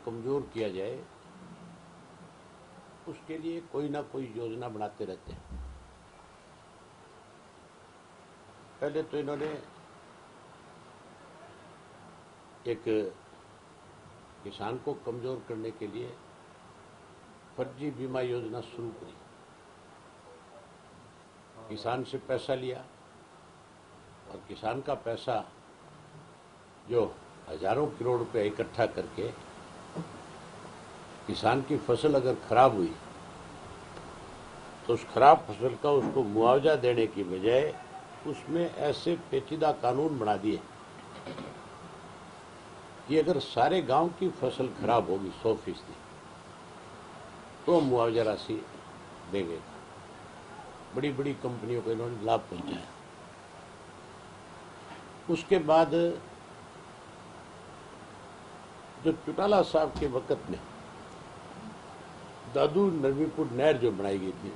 कमजोर किया जाए उसके लिए कोई ना कोई योजना बनाते रहते हैं। पहले तो इन्होंने एक किसान को कमजोर करने के लिए फर्जी बीमा योजना शुरू करी। किसान से पैसा लिया और किसान का पैसा जो हजारों करोड़ रुपए इकट्ठा करके किसान की फसल अगर खराब हुई तो उस खराब फसल का उसको मुआवजा देने की बजाय उसमें ऐसे पेचीदा कानून बना दिए कि अगर सारे गांव की फसल खराब होगी 100% तो मुआवजा राशि देंगे। बड़ी बड़ी कंपनियों को इन्होंने लाभ पहुंचाया। उसके बाद जो चौटाला साहब के वक्त में दादू नरवीपुर नहर जो बनाई गई थी,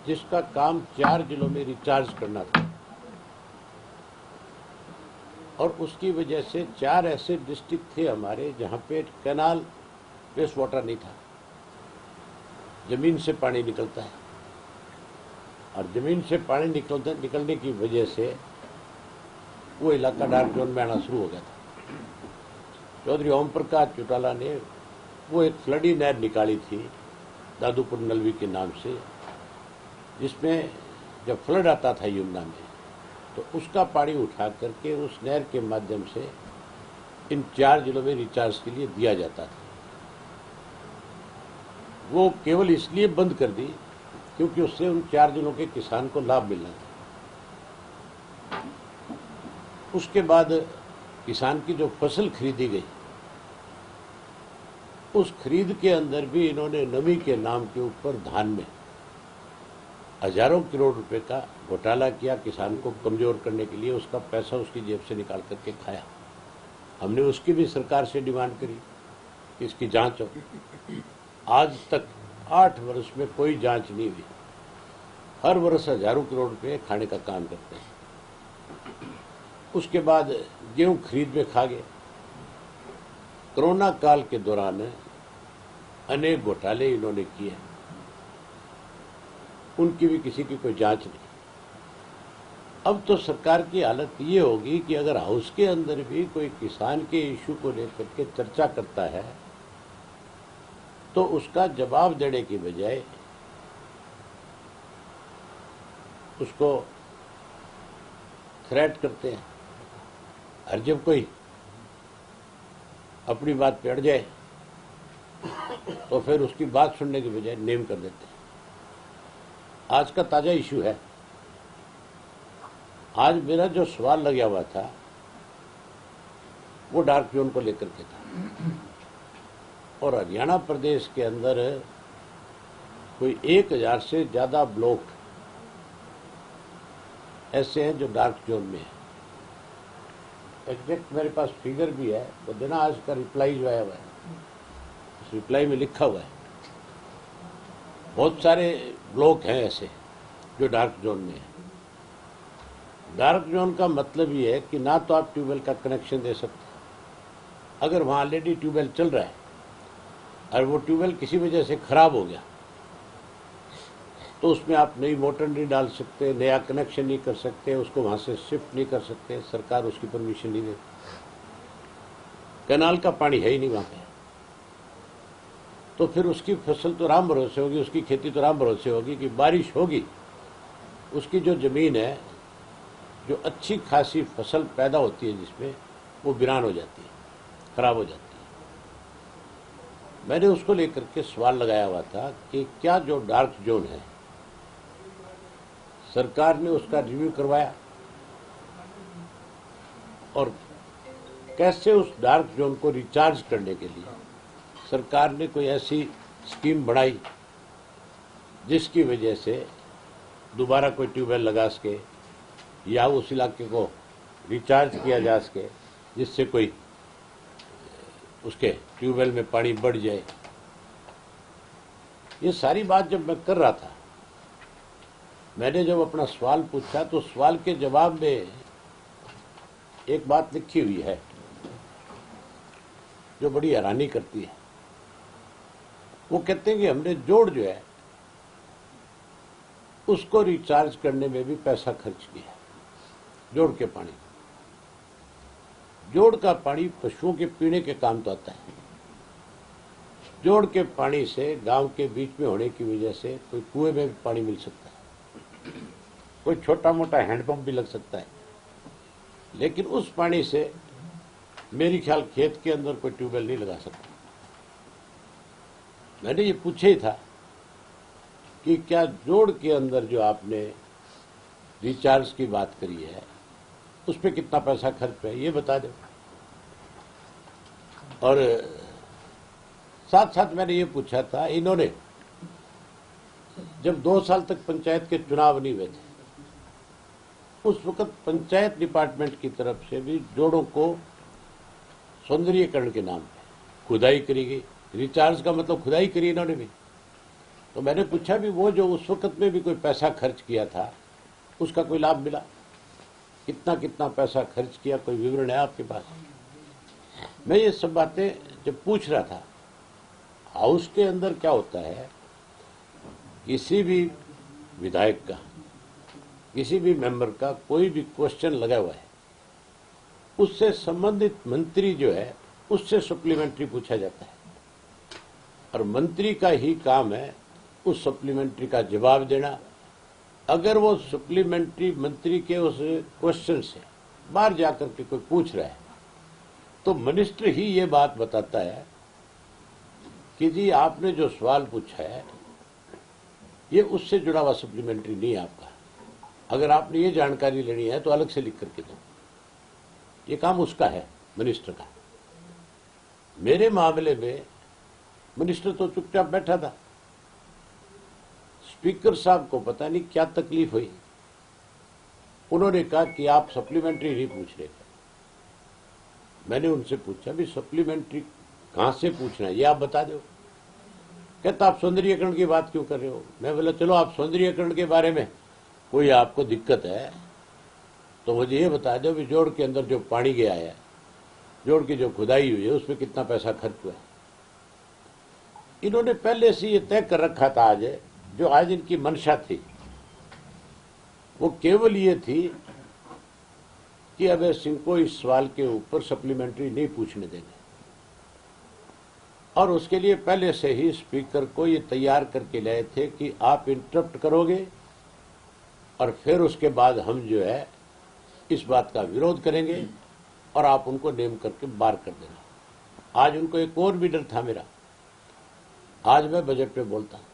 जिसका काम 4 जिलों में रिचार्ज करना था, और उसकी वजह से 4 ऐसे डिस्ट्रिक्ट थे हमारे जहां पे कैनाल वेस्ट वाटर नहीं था। जमीन से पानी निकलता है और जमीन से पानी निकलने की वजह से वो इलाका डार्क जोन में आना शुरू हो गया था। चौधरी ओम प्रकाश चौटाला ने वो एक फ्लडी नहर निकाली थी दादूपुर नलवी के नाम से, जिसमें जब फ्लड आता था यमुना में तो उसका पानी उठा करके उस नहर के माध्यम से इन 4 जिलों में रिचार्ज के लिए दिया जाता था। वो केवल इसलिए बंद कर दी क्योंकि उससे उन 4 जिलों के किसान को लाभ मिलना था। उसके बाद किसान की जो फसल खरीदी गई, उस खरीद के अंदर भी इन्होंने नमी के नाम के ऊपर धान में हजारों करोड़ रुपए का घोटाला किया। किसान को कमजोर करने के लिए उसका पैसा उसकी जेब से निकाल करके खाया। हमने उसकी भी सरकार से डिमांड करी कि इसकी जांच हो। आज तक 8 वर्ष में कोई जांच नहीं हुई। हर वर्ष हजारों करोड़ रुपए खाने का काम करते हैं। उसके बाद गेहूं खरीद में खा गए। कोरोना काल के दौरान अनेक घोटाले इन्होंने किए, उनकी भी किसी की कोई जांच नहीं। अब तो सरकार की हालत ये होगी कि अगर हाउस के अंदर भी कोई किसान के इशू को लेकर के चर्चा करता है तो उसका जवाब देने की बजाय उसको थ्रेट करते हैं। और जब कोई अपनी बात पे अड़ जाए तो फिर उसकी बात सुनने की बजाय नेम कर देते हैं। आज का ताजा इशू है। आज मेरा जो सवाल लगा हुआ था वो डार्क जोन को लेकर के था, और हरियाणा प्रदेश के अंदर कोई 1000 से ज्यादा ब्लॉक ऐसे हैं जो डार्क जोन में है। एग्जैक्ट मेरे पास फिगर भी है, वो देना आज का रिप्लाई जो आया हुआ है, उस रिप्लाई में लिखा हुआ है। बहुत सारे ब्लॉक हैं ऐसे जो डार्क जोन में है। डार्क जोन का मतलब ये है कि ना तो आप ट्यूबवेल का कनेक्शन दे सकते, अगर वहां ऑलरेडी ट्यूबवेल चल रहा है और वो ट्यूबवेल किसी वजह से खराब हो गया तो उसमें आप नई मोटर नहीं डाल सकते, नया कनेक्शन नहीं कर सकते, उसको वहां से शिफ्ट नहीं कर सकते, सरकार उसकी परमिशन नहीं देती। कैनाल का पानी है ही नहीं वहां पे, तो फिर उसकी फसल तो राम भरोसे होगी, उसकी खेती तो राम भरोसे होगी कि बारिश होगी, उसकी जो जमीन है, जो अच्छी खासी फसल पैदा होती है जिसमें, वो वीरान हो जाती है, खराब हो जाती है। मैंने उसको लेकर के सवाल लगाया हुआ था कि क्या जो डार्क जोन है सरकार ने उसका रिव्यू करवाया, और कैसे उस डार्क जोन को रिचार्ज करने के लिए सरकार ने कोई ऐसी स्कीम बढ़ाई जिसकी वजह से दोबारा कोई ट्यूबवेल लगा सके या उस इलाके को रिचार्ज किया जा सके, जिससे कोई उसके ट्यूबवेल में पानी बढ़ जाए। ये सारी बात जब मैं कर रहा था, मैंने जब अपना सवाल पूछा तो सवाल के जवाब में एक बात लिखी हुई है जो बड़ी हैरानी करती है। वो कहते हैं कि हमने जोड़ जो है उसको रिचार्ज करने में भी पैसा खर्च किया, जोड़ के पानी। जोड़ का पानी पशुओं के पीने के काम तो आता है। जोड़ के पानी से गांव के बीच में होने की वजह से कोई कुएं में भी पानी मिल सकता है, कोई छोटा मोटा हैंडपंप भी लग सकता है, लेकिन उस पानी से मेरी ख्याल खेत के अंदर कोई ट्यूबवेल नहीं लगा सकता। मैंने ये पूछा ही था कि क्या जोड़ के अंदर जो आपने रिचार्ज की बात करी है उस पर कितना पैसा खर्च है, ये बता दो। और साथ साथ मैंने ये पूछा था, इन्होंने जब 2 साल तक पंचायत के चुनाव नहीं हुए थे, उस वक्त पंचायत डिपार्टमेंट की तरफ से भी जोड़ों को सौंदर्यीकरण के नाम पे खुदाई करी गई। रिचार्ज का मतलब खुदाई करी इन्होंने भी। तो मैंने पूछा भी वो जो उस वक्त में भी कोई पैसा खर्च किया था उसका कोई लाभ मिला? कितना कितना पैसा खर्च किया, कोई विवरण है आपके पास? मैं ये सब बातें जब पूछ रहा था, हाउस के अंदर क्या होता है, किसी भी विधायक का, किसी भी मेंबर का कोई भी क्वेश्चन लगा हुआ है, उससे संबंधित मंत्री जो है उससे सप्लीमेंट्री पूछा जाता है और मंत्री का ही काम है उस सप्लीमेंट्री का जवाब देना। अगर वो सप्लीमेंट्री मंत्री के उस क्वेश्चन से बाहर जाकर के कोई पूछ रहा है तो मिनिस्टर ही ये बात बताता है कि जी आपने जो सवाल पूछा है ये उससे जुड़ा हुआ सप्लीमेंट्री नहीं है आपका, अगर आपने ये जानकारी लेनी है तो अलग से लिख करके दो। ये काम उसका है, मिनिस्टर का। मेरे मामले में मिनिस्टर तो चुपचाप बैठा था। स्पीकर साहब को पता नहीं क्या तकलीफ हुई, उन्होंने कहा कि आप सप्लीमेंट्री नहीं पूछ रहे। मैंने उनसे पूछा भी सप्लीमेंट्री कहां से पूछना है, ये आप बता दो। कहता आप सौंदर्यीकरण की बात क्यों कर रहे हो? मैं बोला चलो आप सौंदर्यीकरण के बारे में कोई आपको दिक्कत है तो मुझे ये बता दो भी जोड़ के अंदर जो पानी गया है, जोड़ की जो खुदाई हुई है उसमें कितना पैसा खर्च हुआ है। इन्होंने पहले से ये तय कर रखा था आज, जो आज इनकी मंशा थी वो केवल ये थी कि अभय सिंह को इस सवाल के ऊपर सप्लीमेंट्री नहीं पूछने देंगे और उसके लिए पहले से ही स्पीकर को ये तैयार करके लाए थे कि आप इंटरप्ट करोगे और फिर उसके बाद हम जो है इस बात का विरोध करेंगे और आप उनको नेम करके बाहर कर देना। आज उनको एक और भी डर था मेरा। आज मैं बजट पे बोलता हूं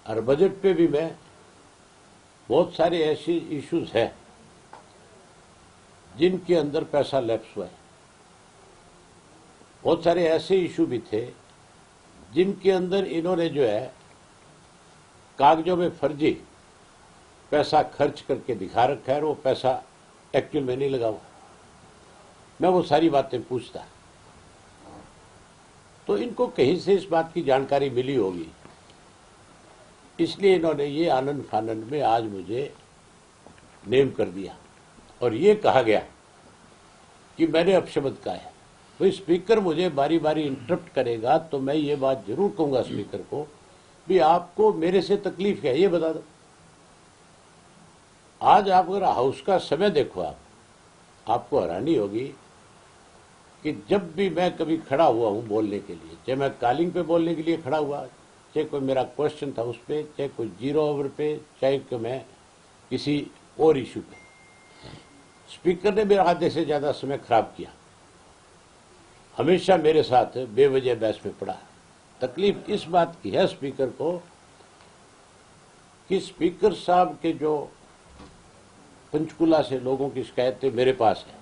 और बजट पे भी मैं बहुत सारे ऐसे इश्यूज हैं जिनके अंदर पैसा लैप्स हुआ है। बहुत सारे ऐसे इशू भी थे जिनके अंदर इन्होंने जो है कागजों में फर्जी पैसा खर्च करके दिखा रखा है और वो पैसा एक्चुअल में नहीं लगा हुआ। मैं वो सारी बातें पूछता तो इनको कहीं से इस बात की जानकारी मिली होगी, इसलिए इन्होंने ये आनंद फानंद में आज मुझे नेम कर दिया और ये कहा गया कि मैंने अपशब्द कहा है। तो स्पीकर मुझे बारी बारी इंटरप्ट करेगा तो मैं ये बात जरूर कहूंगा स्पीकर को भी आपको मेरे से तकलीफ क्या है ये बता दो। आज आप अगर हाउस का समय देखो आपको हैरानी होगी कि जब भी मैं कभी खड़ा हुआ हूं बोलने के लिए, चाहे मैं कॉलिंग पे बोलने के लिए खड़ा हुआ, चाहे कोई मेरा क्वेश्चन था उस पर, चाहे कोई 0 ओवर पे, चाहे कि मैं किसी और इशू पे, स्पीकर ने मेरा आधे से ज्यादा समय खराब किया। हमेशा मेरे साथ बेवजह बहस में पड़ा। तकलीफ इस बात की है स्पीकर को कि स्पीकर साहब के जो पंचकुला से लोगों की शिकायतें मेरे पास है,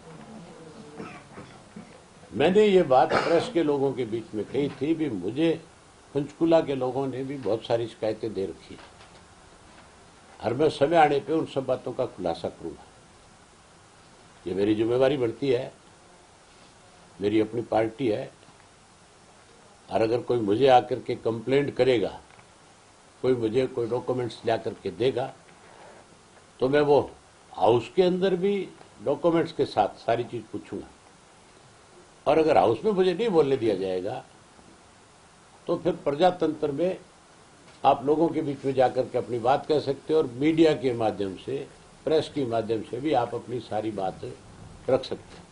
मैंने ये बात प्रेस के लोगों के बीच में कही थी भी मुझे पंचकुला के लोगों ने भी बहुत सारी शिकायतें दे रखी है और मैं समय आने पे उन सब बातों का खुलासा करूंगा। ये मेरी जिम्मेवारी बढ़ती है, मेरी अपनी पार्टी है और अगर कोई मुझे आकर के कंप्लेंट करेगा, कोई मुझे कोई डॉक्यूमेंट्स ला करके देगा तो मैं वो हाउस के अंदर भी डॉक्यूमेंट्स के साथ सारी चीज पूछूंगा और अगर हाउस में मुझे नहीं बोलने दिया जाएगा तो फिर प्रजातंत्र में आप लोगों के बीच में जाकर के अपनी बात कह सकते हो और मीडिया के माध्यम से, प्रेस के माध्यम से भी आप अपनी सारी बात रख सकते हैं।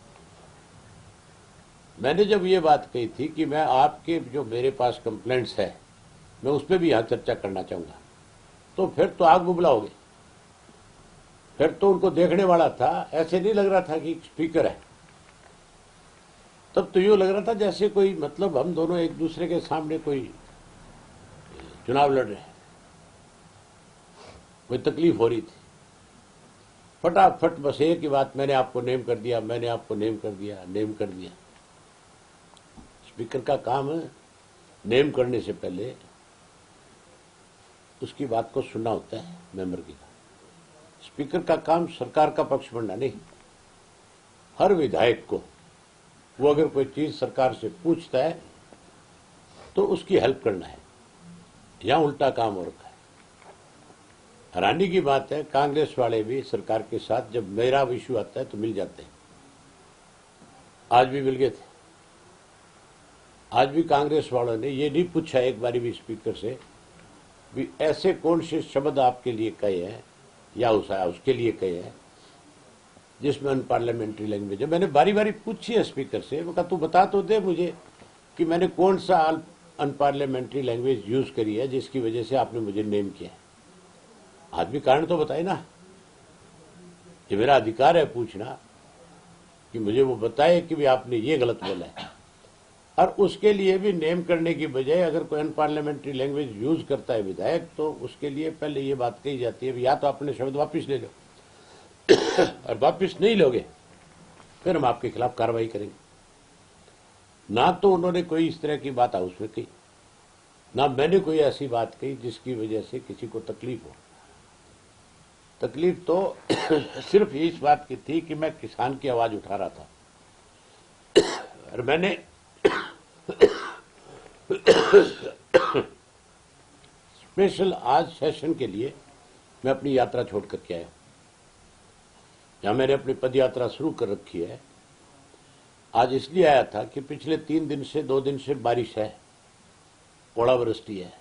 मैंने जब ये बात कही थी कि मैं आपके जो मेरे पास कंप्लेंट्स है मैं उस पर भी यहाँ चर्चा करना चाहूंगा, तो फिर तो आग बुबलाओगे। फिर तो उनको देखने वाला था, ऐसे नहीं लग रहा था कि स्पीकर है, तब तो यूं लग रहा था जैसे कोई मतलब हम दोनों एक दूसरे के सामने कोई चुनाव लड़ रहे हैं, कोई तकलीफ हो रही थी। फटाफट बस एक ही बात, मैंने आपको नेम कर दिया, मैंने आपको नेम कर दिया, नेम कर दिया। स्पीकर का काम है नेम करने से पहले उसकी बात को सुनना होता है मेंबर की। स्पीकर का काम सरकार का पक्ष बनना नहीं। हर विधायक को वो अगर कोई चीज सरकार से पूछता है तो उसकी हेल्प करना है, यहां उल्टा काम हो रखा है। हैरानी की बात है, कांग्रेस वाले भी सरकार के साथ जब मेरा इश्यू आता है तो मिल जाते हैं। आज भी मिल गए थे। आज भी कांग्रेस वालों ने ये नहीं पूछा एक बारी भी स्पीकर से भी ऐसे कौन से शब्द आपके लिए कहे हैं या उसके लिए कहे हैं जिसमें अनपार्लियामेंट्री लैंग्वेज है। मैंने बारी बारी पूछी है स्पीकर से, मैं कहा तू बता तो दे मुझे कि मैंने कौन सा अनपार्लियामेंट्री लैंग्वेज यूज करी है जिसकी वजह से आपने मुझे नेम किया है। आज भी कारण तो बताए ना, ये मेरा अधिकार है पूछना कि मुझे वो बताए कि भी आपने ये गलत बोला है। और उसके लिए भी नेम करने की बजाय अगर कोई अनपार्लियामेंट्री लैंग्वेज यूज करता है विधायक तो उसके लिए पहले ये बात कही जाती है या तो अपने शब्द वापिस ले लो और वापिस नहीं लोगे फिर हम आपके खिलाफ कार्रवाई करेंगे। ना तो उन्होंने कोई इस तरह की बात हाउस में कही, ना मैंने कोई ऐसी बात कही जिसकी वजह से किसी को तकलीफ हो। तकलीफ तो सिर्फ इस बात की थी कि मैं किसान की आवाज उठा रहा था और मैंने स्पेशल आज सेशन के लिए मैं अपनी यात्रा छोड़ करके आया। जहां मैंने अपनी पद यात्रा शुरू कर रखी है, आज इसलिए आया था कि पिछले 3 दिन से 2 दिन से बारिश है, ओलावृष्टि है।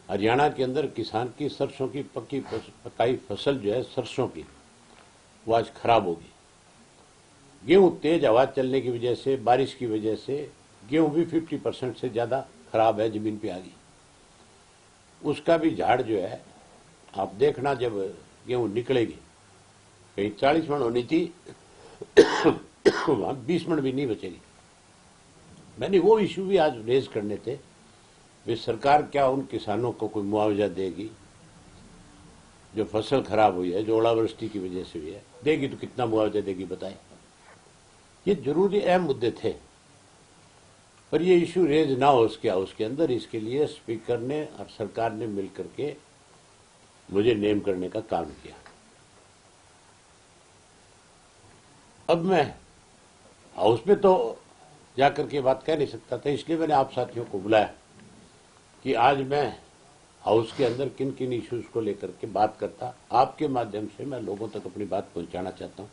हरियाणा के अंदर किसान की सरसों की पकाई फसल जो है सरसों की, वो आज खराब होगी। गेहूं तेज हवा चलने की वजह से, बारिश की वजह से गेहूं भी 50% से ज्यादा खराब है, जमीन पे आ गई। उसका भी झाड़ जो है आप देखना, जब गेहूं निकलेगी कहीं 40 मन होनी थी वहां 20 मन भी नहीं बचेगी। मैंने वो इश्यू भी आज रेज करने थे, वे सरकार क्या उन किसानों को कोई मुआवजा देगी जो फसल खराब हुई है, जो ओलावृष्टि की वजह से हुई है, देगी तो कितना मुआवजा देगी बताए। ये जरूरी अहम मुद्दे थे, पर ये इश्यू रेज ना हो उसके अंदर। इसके लिए स्पीकर ने और सरकार ने मिलकर के मुझे नेम करने का काम किया। अब मैं हाउस में तो जाकर के बात कह नहीं सकता था, इसलिए मैंने आप साथियों को बुलाया कि आज मैं हाउस के अंदर किन किन इश्यूज को लेकर के बात करता। आपके माध्यम से मैं लोगों तक अपनी बात पहुंचाना चाहता हूं।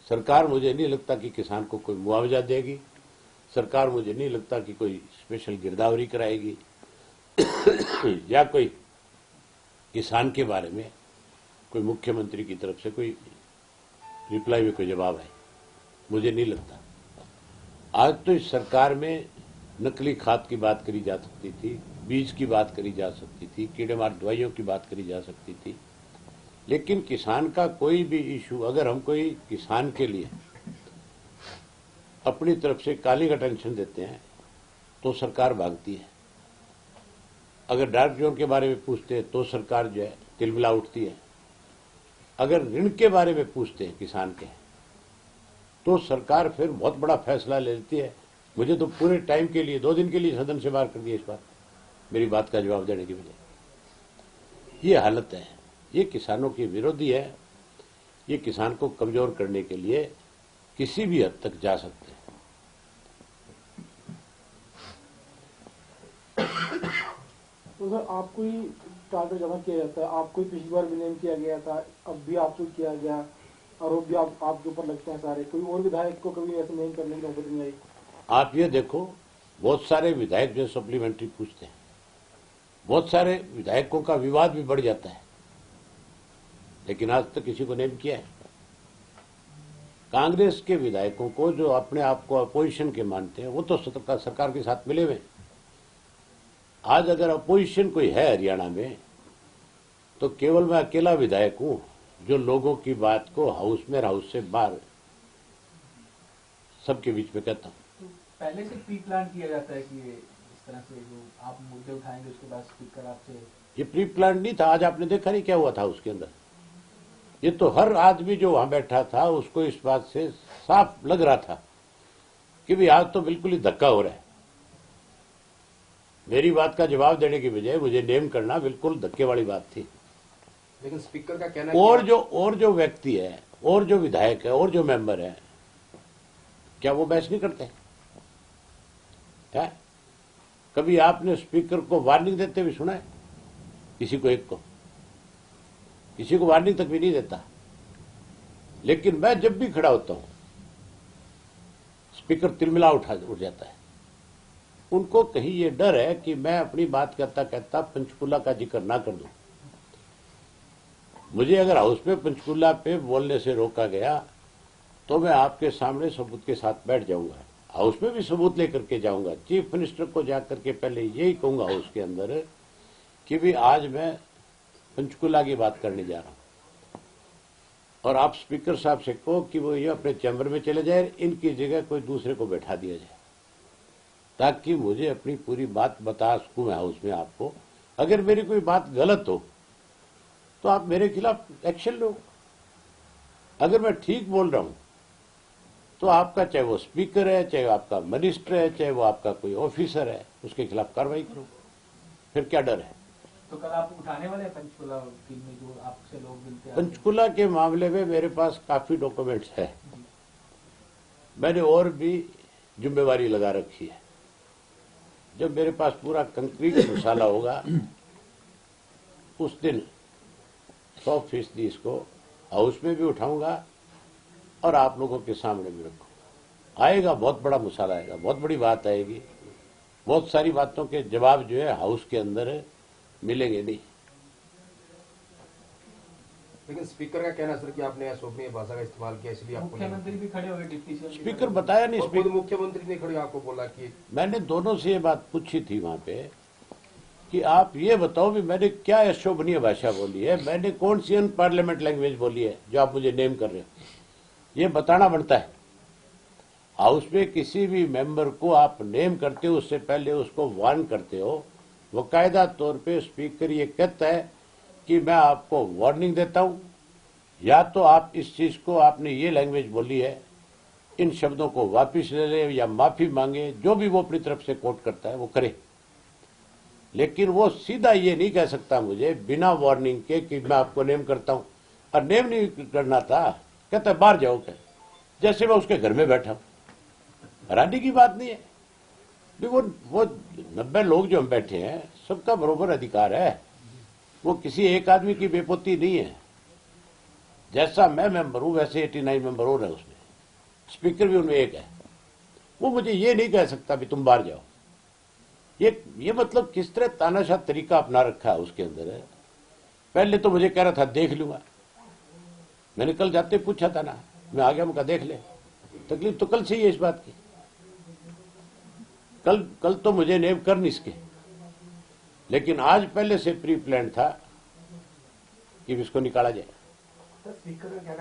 सरकार मुझे नहीं लगता कि किसान को कोई मुआवजा देगी, सरकार मुझे नहीं लगता कि कोई स्पेशल गिरदावरी कराएगी या कोई किसान के बारे में कोई मुख्यमंत्री की तरफ से कोई रिप्लाई में कोई जवाब है, मुझे नहीं लगता। आज तो इस सरकार में नकली खाद की बात करी जा सकती थी, बीज की बात करी जा सकती थी, कीड़ेमार दवाइयों की बात करी जा सकती थी, लेकिन किसान का कोई भी इशू अगर हम कोई किसान के लिए अपनी तरफ से काली का टेंशन देते हैं तो सरकार भागती है। अगर डार्क जोन के बारे में पूछते हैं तो सरकार जो है तिलमिला उठती है। अगर ऋण के बारे में पूछते हैं किसान के तो सरकार फिर बहुत बड़ा फैसला ले लेती है। मुझे तो पूरे टाइम के लिए 2 दिन के लिए सदन से बाहर कर दिया इस बार मेरी बात का जवाब देने की वजह। ये हालत है, ये किसानों की विरोधी है, ये किसान को कमजोर करने के लिए किसी भी हद तक जा सकते हैं। तो सर आपको ही टारगेट जमा किया जाता है, आपको ही पिछली बार भी नेम किया गया था, अब भी आपको किया गया, आरोप भी आपके ऊपर लगते हैं सारे, कोई और विधायक को कभी ऐसे नेम करने की नौबत नहीं आई? आप ये देखो, बहुत सारे विधायक जो सप्लीमेंट्री पूछते हैं, बहुत सारे विधायकों का विवाद भी बढ़ जाता है, लेकिन आज तक किसी को नेम किया है? कांग्रेस के विधायकों को जो अपने आप को अपोजिशन के मानते हैं वो तो सरकार के साथ मिले हुए। आज अगर अपोजिशन कोई है हरियाणा में तो केवल मैं अकेला विधायक हूं जो लोगों की बात को हाउस में और हाउस से बाहर सबके बीच में कहता हूं। तो पहले से प्री प्लान किया जाता है कि इस तरह से जो आप मुद्दे उठाएंगे उसके बाद स्पीकर आपसे? ये प्री प्लान नहीं था। आज आपने देखा नहीं क्या हुआ था उसके अंदर। ये तो हर आदमी जो वहां बैठा था उसको इस बात से साफ लग रहा था कि भी आज तो बिल्कुल ही धक्का हो रहा है। मेरी बात का जवाब देने की बजाय मुझे नेम करना बिल्कुल धक्के वाली बात थी। लेकिन स्पीकर का कहना और जो व्यक्ति है और जो विधायक है और जो मेंबर है, क्या वो बहस नहीं करते है? कभी आपने स्पीकर को वार्निंग देते हुए सुना है? किसी को एक को, किसी को वार्निंग तक भी नहीं देता। लेकिन मैं जब भी खड़ा होता हूं स्पीकर तिलमिला उठ जाता है। उनको कहीं ये डर है कि मैं अपनी बात कहता कहता पंचकूला का जिक्र ना कर दूं। मुझे अगर हाउस में पंचकूला पे बोलने से रोका गया तो मैं आपके सामने सबूत के साथ बैठ जाऊंगा, हाउस में भी सबूत लेकर के जाऊंगा। चीफ मिनिस्टर को जाकर के पहले यही कहूंगा हाउस के अंदर कि भी आज मैं पंचकूला की बात करने जा रहा हूं और आप स्पीकर साहब से कहो कि वो ये अपने चैम्बर में चले जाए, इनकी जगह कोई दूसरे को बैठा दिया जाए, ताकि मुझे अपनी पूरी बात बता सकूं मैं हाउस में आपको। अगर मेरी कोई बात गलत हो तो आप मेरे खिलाफ एक्शन लो। अगर मैं ठीक बोल रहा हूं तो आपका, चाहे वो स्पीकर है, चाहे आपका मिनिस्टर है, चाहे वो आपका कोई ऑफिसर है, उसके खिलाफ कार्रवाई करो। फिर क्या डर है? तो कल आप उठाने वाले हैं पंचकूला में जो आपसे लोग मिलते हैं? पंचकूला के मामले में मेरे पास काफी डॉक्यूमेंट्स है। मैंने और भी जिम्मेवारी लगा रखी है। जब मेरे पास पूरा कंक्रीट मसाला होगा उस दिन 100% इसको हाउस में भी उठाऊंगा और आप लोगों के सामने भी रखूंगा। आएगा, बहुत बड़ा मसाला आएगा, बहुत बड़ी बात आएगी। बहुत सारी बातों के जवाब जो है हाउस के अंदर मिलेंगे नहीं। लेकिन स्पीकर का कहना सर कि आपने अशोभनीय भाषा का इस्तेमाल किया, इसलिए आपको मुख्यमंत्री भी खड़े हो गए डिप्टी सीएम। स्पीकर बताया नहीं, खुद मुख्यमंत्री ने खड़े आपको बोला कि मैंने दोनों से ये बात पूछी थी वहां पे कि आप ये बताओ भी मैंने क्या अशोभनीय भाषा बोली है, मैंने कौन सी अन पार्लियामेंट लैंग्वेज बोली है जो आप मुझे नेम कर रहे हो, ये बताना बनता है। हाउस में किसी भी मेंबर को आप नेम करते हो उससे पहले उसको वार्न करते हो। वकायदा तौर पे स्पीकर ये कहता है कि मैं आपको वार्निंग देता हूं, या तो आप इस चीज को, आपने ये लैंग्वेज बोली है, इन शब्दों को वापिस ले ले या माफी मांगे, जो भी वो अपनी तरफ से कोट करता है वो करे। लेकिन वो सीधा ये नहीं कह सकता मुझे बिना वार्निंग के कि मैं आपको नेम करता हूं। और नेम नहीं करना था, कहता है बाहर जाओ, कह जैसे मैं उसके घर में बैठा हूं। हैरानी की बात नहीं है। वो 90 लोग जो हम बैठे हैं सबका बराबर अधिकार है। वो किसी एक आदमी की बेपोती नहीं है। जैसा मैं मेंबर हूं वैसे 89 मेंबर और है उसमें, स्पीकर भी उनमें एक है। वो मुझे ये नहीं कह सकता भी तुम बाहर जाओ। ये मतलब किस तरह तानाशाह तरीका अपना रखा है उसके अंदर है। पहले तो मुझे कह रहा था देख लूंगा, मैंने कल जाते पूछा था ना, मैं आ गया, मैं देख ले। तकलीफ तो कल से ही है इस बात की। कल तो मुझे नेम कर नहीं सके, लेकिन आज पहले से प्री प्लान था कि इसको निकाला जाए।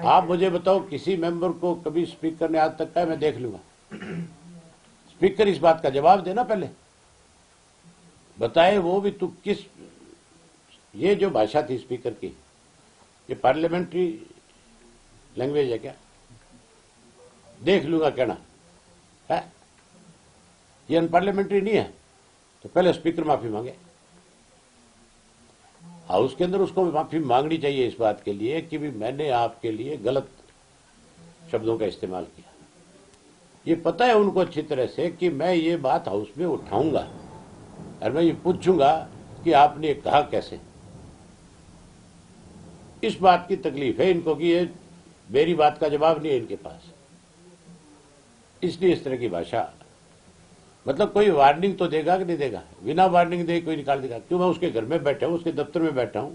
आप मुझे बताओ किसी मेंबर को कभी स्पीकर ने आज तक कहा मैं देख लूंगा? स्पीकर इस बात का जवाब देना, पहले बताए वो भी। तू किस, ये जो भाषा थी स्पीकर की, ये पार्लियामेंट्री लैंग्वेज है क्या? देख लूंगा कहना है? ये अनपार्लियामेंट्री नहीं है। तो पहले स्पीकर माफी मांगे, हाउस के अंदर उसको माफी मांगनी चाहिए इस बात के लिए कि भी मैंने आपके लिए गलत शब्दों का इस्तेमाल किया। ये पता है उनको अच्छी तरह से कि मैं ये बात हाउस में उठाऊंगा और मैं ये पूछूंगा कि आपने ये कहा कैसे। इस बात की तकलीफ है इनको कि ये मेरी बात का जवाब नहीं है इनके पास, इसलिए इस तरह की भाषा। मतलब कोई वार्निंग तो देगा कि नहीं देगा? बिना वार्निंग दे कोई निकाल देगा? क्यों? मैं उसके घर में बैठा हूं, उसके दफ्तर में बैठा हूं।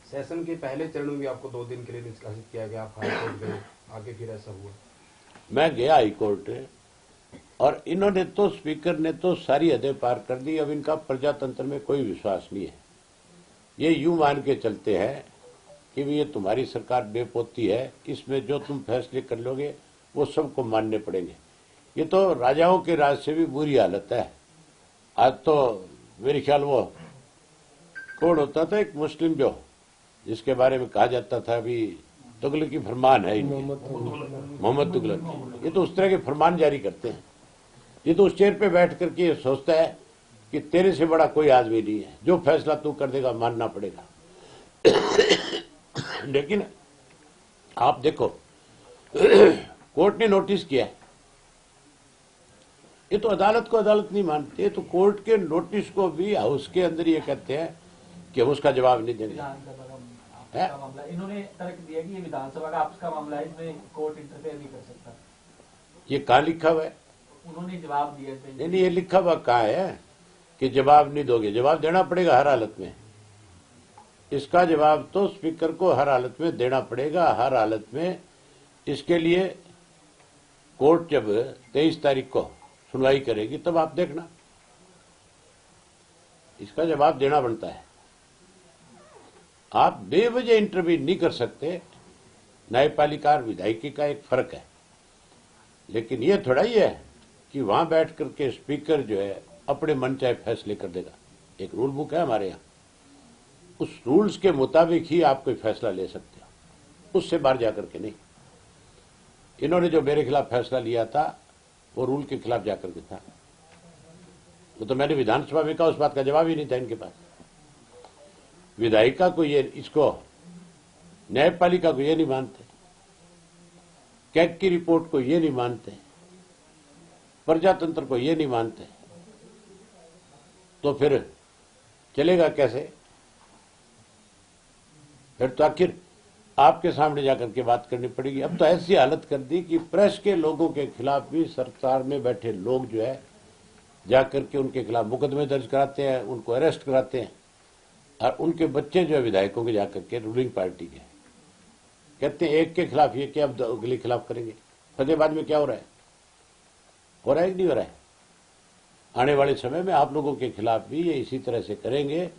सेशन के पहले चरण में भी आपको 2 दिन के लिए निष्कासित किया गया, आप हाईकोर्ट गए, आगे फिर ऐसा हुआ? मैं गया हाईकोर्ट, और इन्होंने तो, स्पीकर ने तो सारी हदें पार कर दी। अब इनका प्रजातंत्र में कोई विश्वास नहीं है। ये यूं मान के चलते हैं कि ये तुम्हारी सरकार बेपोती है, इसमें जो तुम फैसले कर लोगे वो सबको मानने पड़ेंगे। ये तो राजाओं के राज से भी बुरी हालत है। आज तो मेरे ख्याल वो कौन होता था, एक मुस्लिम जो, जिसके बारे में कहा जाता था अभी तुगलक की फरमान है, मोहम्मद तुगलक, ये तो उस तरह के फरमान जारी करते हैं। ये तो उस चेयर पे बैठ करके ये सोचता है कि तेरे से बड़ा कोई आदमी नहीं है, जो फैसला तू कर देगा मानना पड़ेगा। लेकिन आप देखो, कोर्ट ने नोटिस किया है, ये तो अदालत को अदालत नहीं मानते, तो कोर्ट के नोटिस को भी हाउस के अंदर ये कहते हैं कि हम उसका जवाब नहीं देंगे। विधानसभा का मामला, इन्होंने तर्क दिया कि ये विधानसभा का आपका मामला है, इसमें कोर्ट इंटरफेयर नहीं कर सकता। ये कहाँ लिखा हुआ है? उन्होंने जवाब दिया। नहीं, ये लिखा हुआ कहाँ है कि जवाब नहीं दोगे? जवाब देना पड़ेगा हर हालत में। इसका जवाब तो स्पीकर को हर हालत में देना पड़ेगा, हर हालत में। इसके लिए कोर्ट जब 23 तारीख को सुनवाई करेगी तब आप देखना, इसका जवाब देना बनता है। आप बेवजह इंटरव्यू नहीं कर सकते। न्यायपालिका और विधायिकी का एक फर्क है। लेकिन ये थोड़ा ही है कि वहां बैठ करके स्पीकर जो है अपने मन चाहे फैसले कर देगा। एक रूल बुक है हमारे यहाँ, उस रूल्स के मुताबिक ही आप कोई फैसला ले सकते हो, उससे बाहर जाकर के नहीं। इन्होंने जो मेरे खिलाफ फैसला लिया था वो रूल के खिलाफ जाकर के था। वो तो मैंने विधानसभा में कहा, उस बात का जवाब ही नहीं था इनके पास। विधायिका को ये, इसको न्यायपालिका को ये नहीं मानते, कैग की रिपोर्ट को ये नहीं मानते, प्रजातंत्र को ये नहीं मानते, तो फिर चलेगा कैसे? फिर तो आखिर आपके सामने जाकर के बात करनी पड़ेगी। अब तो ऐसी हालत कर दी कि प्रेस के लोगों के खिलाफ भी सरकार में बैठे लोग जो है जाकर के उनके खिलाफ मुकदमे दर्ज कराते हैं, उनको अरेस्ट कराते हैं, और उनके बच्चे जो है विधायकों के जाकर के रूलिंग पार्टी के कहते हैं एक के खिलाफ ये क्या, अब अगले खिलाफ करेंगे। फतेहाबाद में क्या हो रहा है? हो रहा है कि नहीं हो रहा है? आने वाले समय में आप लोगों के खिलाफ भी ये इसी तरह से करेंगे।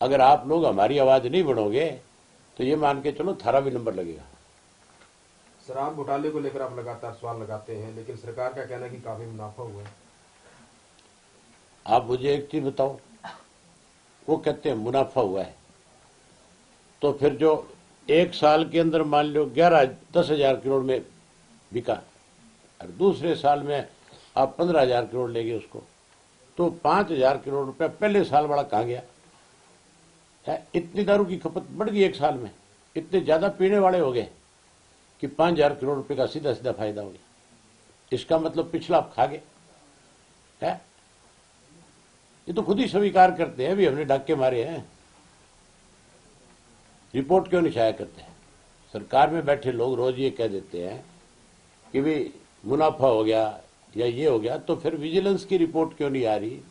अगर आप लोग हमारी आवाज नहीं बढ़ोगे तो ये मान के चलो थारा भी नंबर लगेगा। शराब घोटाले को लेकर आप लगातार सवाल लगाते हैं, लेकिन सरकार का कहना है कि काफी मुनाफा हुआ है। आप मुझे एक चीज बताओ, वो कहते हैं मुनाफा हुआ है, तो फिर जो एक साल के अंदर मान लो 10,000 करोड़ में बिका, और दूसरे साल में आप 15,000 करोड़ लेंगे उसको, तो 5,000 करोड़ रुपया पहले साल वाला कहाँ गया है? इतनी दारू की खपत बढ़ गई एक साल में, इतने ज्यादा पीने वाले हो गए कि 5,000 करोड़ रुपए का सीधा सीधा फायदा हो गया। इसका मतलब पिछला आप खा गए है। ये तो खुद ही स्वीकार करते हैं भी हमने डाके मारे हैं। रिपोर्ट क्यों नहीं छाया करते हैं? सरकार में बैठे लोग रोज ये कह देते हैं कि भी मुनाफा हो गया या ये हो गया, तो फिर विजिलेंस की रिपोर्ट क्यों नहीं आ रही?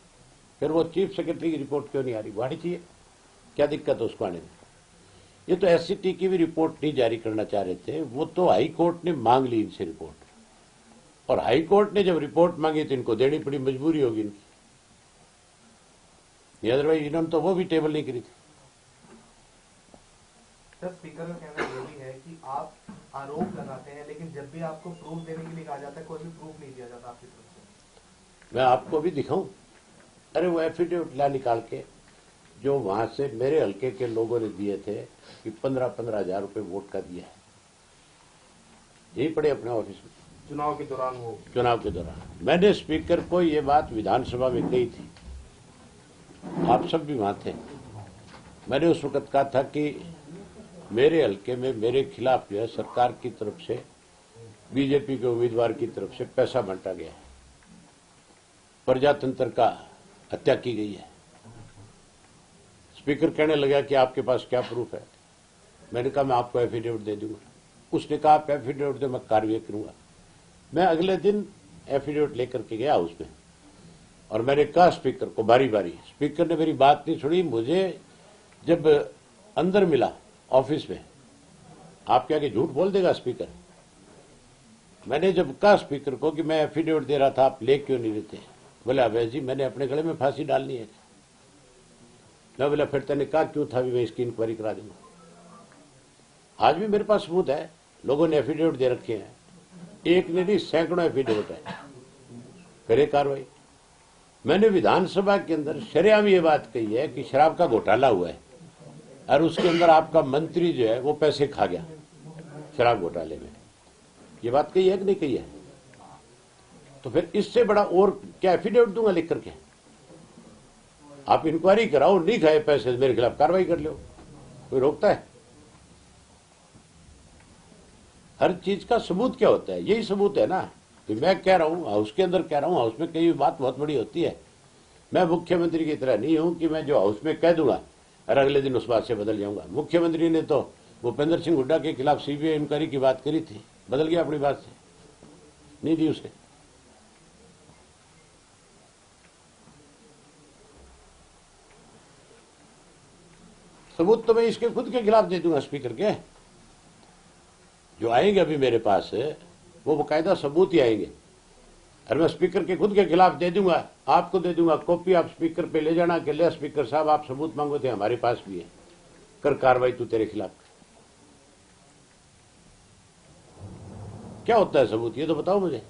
फिर वो चीफ सेक्रेटरी की रिपोर्ट क्यों नहीं आ रही? वो आनी चाहिए, क्या दिक्कत है उसको आने में? ये तो एससीटी की भी रिपोर्ट नहीं जारी करना चाह रहे थे, वो तो हाई कोर्ट ने मांग ली इनसे रिपोर्ट, और हाई कोर्ट ने जब रिपोर्ट मांगी तो इनको देनी पड़ी, मजबूरी होगी इनकी, अदरवाइज इन्होंने तो वो भी टेबल नहीं करी थी। सर, स्पीकर का कहना ये भी है कि आप आरोप लगाते हैं, लेकिन जब भी आपको प्रूफ देने के लिए कहा जाता है कोई भी प्रूफ नहीं दिया जाता आपकी तरफ से। मैं आपको भी दिखाऊं? अरे वो एफिडेविट ला निकाल के जो वहां से मेरे हल्के के लोगों ने दिए थे कि 15-15 हजार रुपए वोट का दिया है, यही पड़े अपने ऑफिस में। चुनाव के दौरान वो चुनाव के दौरान मैंने स्पीकर को ये बात विधानसभा में कही थी, आप सब भी वहां थे। मैंने उस वक्त कहा था कि मेरे हल्के में मेरे खिलाफ जो है सरकार की तरफ से, बीजेपी के उम्मीदवार की तरफ से पैसा बांटा गया है, प्रजातंत्र का हत्या की गई है। स्पीकर कहने लगा कि आपके पास क्या प्रूफ है? मैंने कहा मैं आपको एफिडेविट दे दूंगा। उसने कहा आप एफिडेविट दे, मैं कार्रवाई करूंगा। मैं अगले दिन एफिडेविट लेकर के गया उसमें, और मैंने कहा स्पीकर को बारी बारी। स्पीकर ने मेरी बात नहीं सुनी। मुझे जब अंदर मिला ऑफिस में, आप क्या कि झूठ बोल देगा स्पीकर। मैंने जब कहा स्पीकर को कि मैं एफिडेविट दे रहा था, आप ले क्यों नहीं लेते? बोले अवैध जी मैंने अपने गले में फांसी डालनी है। मैं बोला फिर तेने कहा क्यों था? भी मैं इसकी इंक्वायरी करा दूंगा। आज भी मेरे पास सबूत है, लोगों ने एफिडेविट दे रखे हैं, एक ने नहीं सैकड़ों एफिडेविट है, करे कार्रवाई। मैंने विधानसभा के अंदर शरेआम ये बात कही है कि शराब का घोटाला हुआ है और उसके अंदर आपका मंत्री जो है वो पैसे खा गया शराब घोटाले में। ये बात कही है कि नहीं कही है? तो फिर इससे बड़ा और क्या एफिडेविट दूंगा लिख करके? आप इंक्वायरी कराओ, नहीं खाए पैसे मेरे खिलाफ कार्रवाई कर लो, कोई रोकता है? हर चीज का सबूत क्या होता है? यही सबूत है ना कि मैं कह रहा हूं, हाउस के अंदर कह रहा हूं, हाउस में कई बात बहुत बड़ी होती है। मैं मुख्यमंत्री की तरह नहीं हूं कि मैं जो हाउस में कह दूंगा और अगले दिन उस बात से बदल जाऊंगा। मुख्यमंत्री ने तो भूपेंद्र सिंह हुड्डा के खिलाफ सीबीआई इंक्वायरी की बात करी थी, बदल गया अपनी बात से, नहीं दी उसे। सबूत तो मैं इसके खुद के खिलाफ दे दूंगा स्पीकर के। जो आएंगे अभी मेरे पास वो बाकायदा सबूत ही आएंगे, और मैं स्पीकर के खुद के खिलाफ दे दूंगा, आपको दे दूंगा कॉपी। आप स्पीकर पे ले जाना कि ले स्पीकर साहब आप सबूत मांगो थे, हमारे पास भी है, कर कार्रवाई तू तेरे खिलाफ। क्या होता है सबूत, ये तो बताओ मुझे।